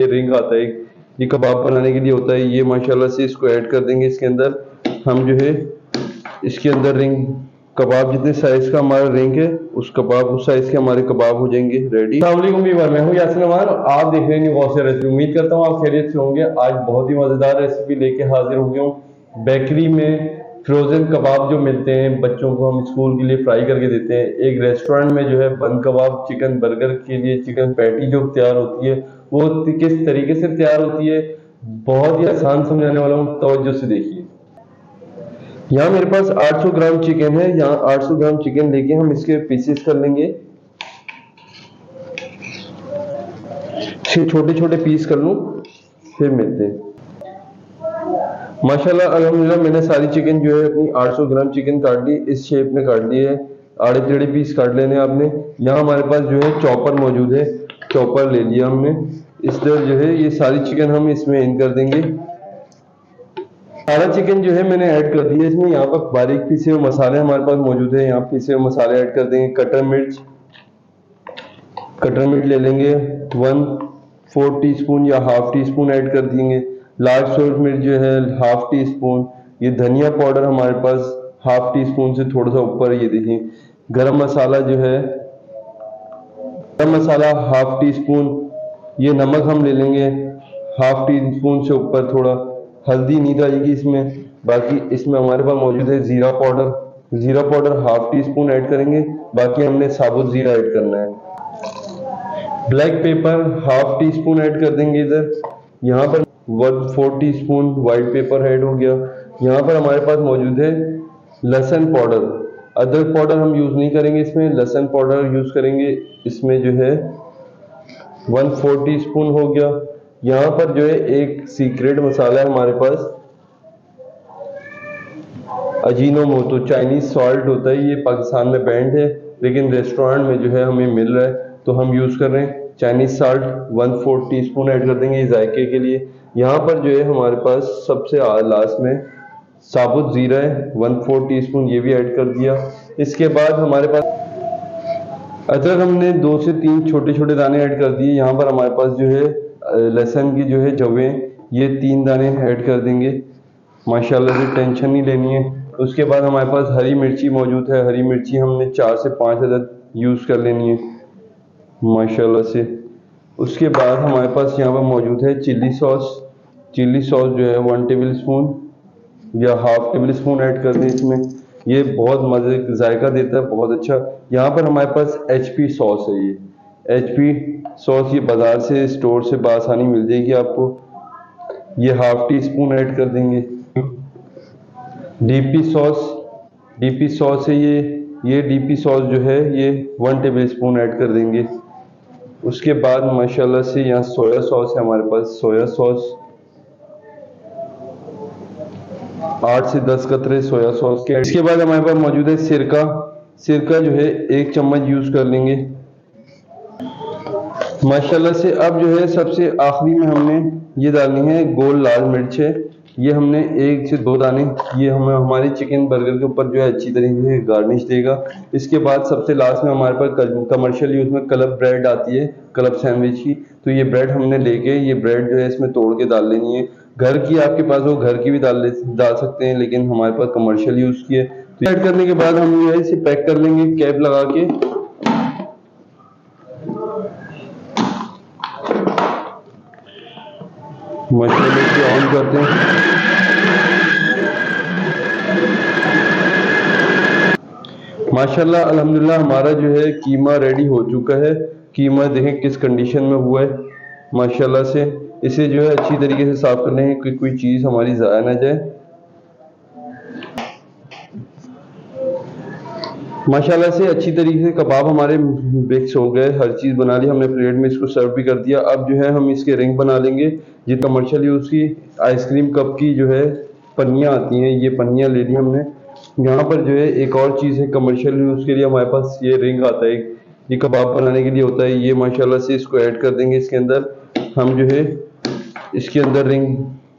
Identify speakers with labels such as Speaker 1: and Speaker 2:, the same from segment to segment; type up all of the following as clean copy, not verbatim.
Speaker 1: ये रिंग आता है, ये कबाब बनाने के लिए होता है। ये माशाल्लाह से इसको ऐड कर देंगे इसके अंदर। हम जो है इसके अंदर रिंग कबाब जितने साइज का हमारा रिंग है उस साइज के हमारे कबाब हो जाएंगे रेडी। अस्सलाम वालेकुम व्यूअर, मैं हूं यासिन अमान, आप देख रहे हैं गौसिया रेसिपी। उम्मीद करता हूं आप खैरियत से होंगे। आज बहुत ही मजेदार रेसिपी लेके हाजिर हो गया हूं। बेकरी में फ्रोजन कबाब जो मिलते हैं, बच्चों को हम स्कूल के लिए फ्राई करके देते हैं। एक रेस्टोरेंट में जो है बन कबाब, चिकन बर्गर के लिए चिकन पैटी जो तैयार होती है वो किस तरीके से तैयार होती है, बहुत ही आसान समझाने वाला हूँ, तवज्जो से देखिए। यहाँ मेरे पास 800 ग्राम चिकन है। यहाँ 800 ग्राम चिकन लेके हम इसके पीसेस कर लेंगे। छोटे छोटे पीस कर लूं, फिर मिलते हैं। माशाल्लाह अल्हम्दुलिल्लाह मैंने सारी चिकन जो है अपनी 800 ग्राम चिकन काट ली, इस शेप में काट ली है। आड़े टेढ़े पीस काट लेने आपने। यहाँ हमारे पास जो है चॉपर मौजूद है, चॉपर ले लिया हमने। इस तरह जो है ये सारी चिकन हम इसमें इन कर देंगे। सारा चिकन जो है मैंने ऐड कर दिया इसमें। यहाँ पर बारीक पीसे हुए मसाले हमारे पास मौजूद है, यहाँ पीसे हुए मसाले ऐड कर देंगे। कटर मिर्च ले लेंगे 1/4 टीस्पून या हाफ टी स्पून ऐड कर देंगे। लाल सोल्ट मिर्च जो है हाफ टी स्पून। ये धनिया पाउडर हमारे पास हाफ टी स्पून से थोड़ा सा ऊपर, ये देखिए। गरम मसाला जो है, गरम मसाला हाफ टी स्पून। ये नमक हम ले लेंगे हाफ टी स्पून से ऊपर थोड़ा। हल्दी नहीं डालेगी इसमें। बाकी इसमें हमारे पास मौजूद है जीरा powder half tea spoon add करेंगे। बाकी हमने साबुत जीरा ऐड करना है। Black pepper half tea spoon add कर देंगे इधर। यहाँ पर 1/4 tea spoon white paper add हो गया। यहाँ पर हमारे पास मौजूद है लहसुन पाउडर। अदरक पाउडर हम यूज नहीं करेंगे इसमें, लहसुन पाउडर यूज करेंगे। इसमें जो है 1/4 टी स्पून हो गया। यहाँ पर जो है एक सीक्रेट मसाला है हमारे पास, अजीनोमोटो, चाइनीज सॉल्ट होता है। ये पाकिस्तान में बैंड है, लेकिन रेस्टोरेंट में जो है हमें मिल रहा है तो हम यूज कर रहे हैं। Chinese salt 1/4 tea spoon add कर देंगे जायके के लिए। यहाँ पर जो है हमारे पास सबसे लास्ट में साबुत जीरा है 1/4 टी स्पून, ये भी ऐड कर दिया। इसके बाद हमारे पास अदरक हमने 2 से 3 छोटे छोटे दाने ऐड कर दिए। यहाँ पर हमारे पास जो है लहसुन की जो है जवे, ये 3 दाने ऐड कर देंगे। माशाल्लाह से टेंशन नहीं लेनी है। उसके बाद हमारे पास हरी मिर्ची मौजूद है। हरी मिर्ची हमने 4 से 5 अदद यूज कर लेनी है माशाल्लाह से। उसके बाद हमारे पास यहाँ पर मौजूद है चिल्ली सॉस जो है 1 टेबल स्पून या हाफ टेबल स्पून ऐड कर दें इसमें। ये बहुत मजे जायका देता है, बहुत अच्छा। यहाँ पर हमारे पास HP सॉस है। ये HP सॉस ये बाजार से, स्टोर से बआसानी मिल जाएगी आपको। ये हाफ टी स्पून ऐड कर देंगे। DP सॉस है ये DP सॉस जो है ये 1 टेबल स्पून ऐड कर देंगे। उसके बाद माशाल्लाह से यहाँ सोया सॉस है हमारे पास, सोया सॉस 8 से 10 कतरे सोया सॉस के। इसके बाद हमारे पास मौजूद है सिरका जो है 1 चम्मच यूज कर लेंगे माशाल्लाह से। अब जो है सबसे आखिरी में हमने ये डालनी है गोल लाल मिर्च है। ये हमने 1 से 2 दाने, ये हमें हमारे चिकन बर्गर के ऊपर जो है अच्छी तरीके से गार्निश देगा। इसके बाद सबसे लास्ट में हमारे पास कमर्शियल यूज में क्लब ब्रेड आती है, क्लब सैंडविच की। तो ये ब्रेड हमने लेके, ये ब्रेड जो है इसमें तोड़ के डाल लेनी है। घर की आपके पास हो, घर की भी डाल सकते हैं, लेकिन हमारे पास कमर्शियल यूज की है। तो ऐड करने के बाद हम जो है इसे पैक कर लेंगे कैप लगा के। मसाले को ऑन करते हैं। माशाल्लाह अल्हम्दुलिल्लाह हमारा जो है कीमा रेडी हो चुका है। कीमा देखें किस कंडीशन में हुआ है माशाल्लाह से। इसे जो है अच्छी तरीके से साफ कर लेंगे कि कोई चीज हमारी ज़ाया ना जाए। माशाल्लाह से अच्छी तरीके से कबाब हमारे मिक्स हो गए, हर चीज़ बना ली हमने, प्लेट में इसको सर्व भी कर दिया। अब जो है हम इसके रिंग बना लेंगे। ये कमर्शियल यूज़ की आइसक्रीम कप की जो है पन्नियाँ आती हैं, ये पन्नियाँ ले ली हमने। यहाँ पर जो है एक और चीज़ है कमर्शियल यूज़ के लिए, हमारे पास ये रिंग आता है, ये कबाब बनाने के लिए होता है। ये माशाल्लाह से इसको ऐड कर देंगे इसके अंदर। हम जो है इसके अंदर रिंग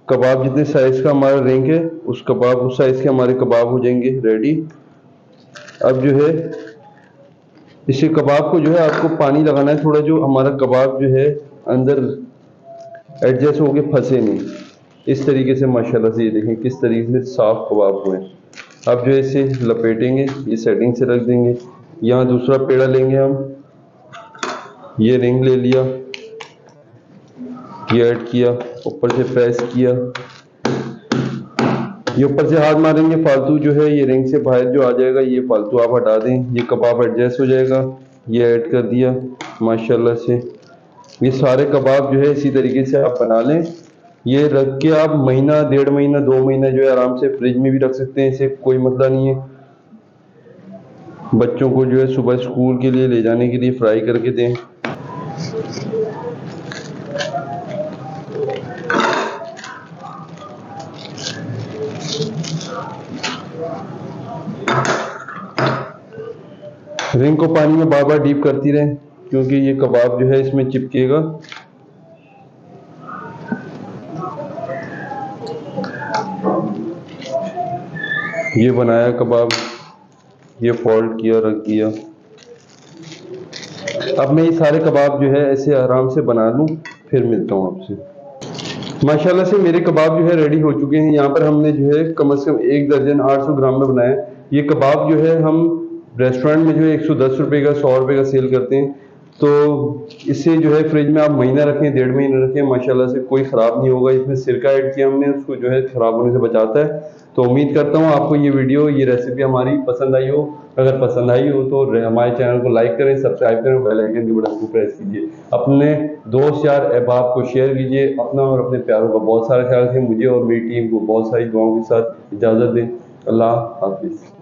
Speaker 1: कबाब जितने साइज़ का हमारा रिंग है उस साइज़ के हमारे कबाब हो जाएंगे रेडी। अब जो है इसे कबाब को जो है आपको पानी लगाना है थोड़ा, जो हमारा कबाब जो है अंदर एडजस्ट होके फंसे नहीं। इस तरीके से माशाल्लाह से ये देखें किस तरीके से साफ कबाब हुए। अब जो है इसे लपेटेंगे, ये सेटिंग से रख देंगे। यहाँ दूसरा पेड़ा लेंगे हम, ये रिंग ले लिया, ये ऐड किया, ऊपर से प्रेस किया, ये ऊपर से हाथ मारेंगे, फालतू जो है ये रिंग से बाहर जो आ जाएगा ये फालतू आप हटा दें, ये कबाब एडजस्ट हो जाएगा। ये ऐड कर दिया माशाल्लाह से। ये सारे कबाब जो है इसी तरीके से आप बना लें। ये रख के आप महीना, 1.5 महीना, 2 महीना जो है आराम से फ्रिज में भी रख सकते हैं, इसे कोई मसला नहीं है। बच्चों को जो है सुबह स्कूल के लिए ले जाने के लिए फ्राई करके दें। रिंग को पानी में बार बार डीप करती रहें क्योंकि ये कबाब जो है इसमें चिपकेगा। ये बनाया कबाब, ये फोल्ड किया, रख दिया। अब मैं ये सारे कबाब जो है ऐसे आराम से बना लूं, फिर मिलता हूं आपसे। माशाल्लाह से मेरे कबाब जो है रेडी हो चुके हैं। यहाँ पर हमने जो है कम से कम 1 दर्जन 800 ग्राम में बनाया। ये कबाब जो है हम रेस्टोरेंट में जो है 110 रुपये का, 100 रुपये का सेल करते हैं। तो इसे जो है फ्रिज में आप महीना रखें, 1.5 महीना रखें, माशाल्लाह से कोई ख़राब नहीं होगा। इसमें सिरका ऐड किया हमने, उसको जो है ख़राब होने से बचाता है। तो उम्मीद करता हूँ आपको ये वीडियो, ये रेसिपी हमारी पसंद आई हो। अगर पसंद आई हो तो हमारे चैनल को लाइक करें, सब्सक्राइब करें, बेल आइकन के बटन को प्रेस कीजिए। अपने दोस्त यार अहबाब को शेयर कीजिए। अपना और अपने प्यारों का बहुत सारा ख्याल रखें। मुझे और मेरी टीम को बहुत सारी दुआओं के साथ इजाज़त दें। अल्लाह हाफिज़।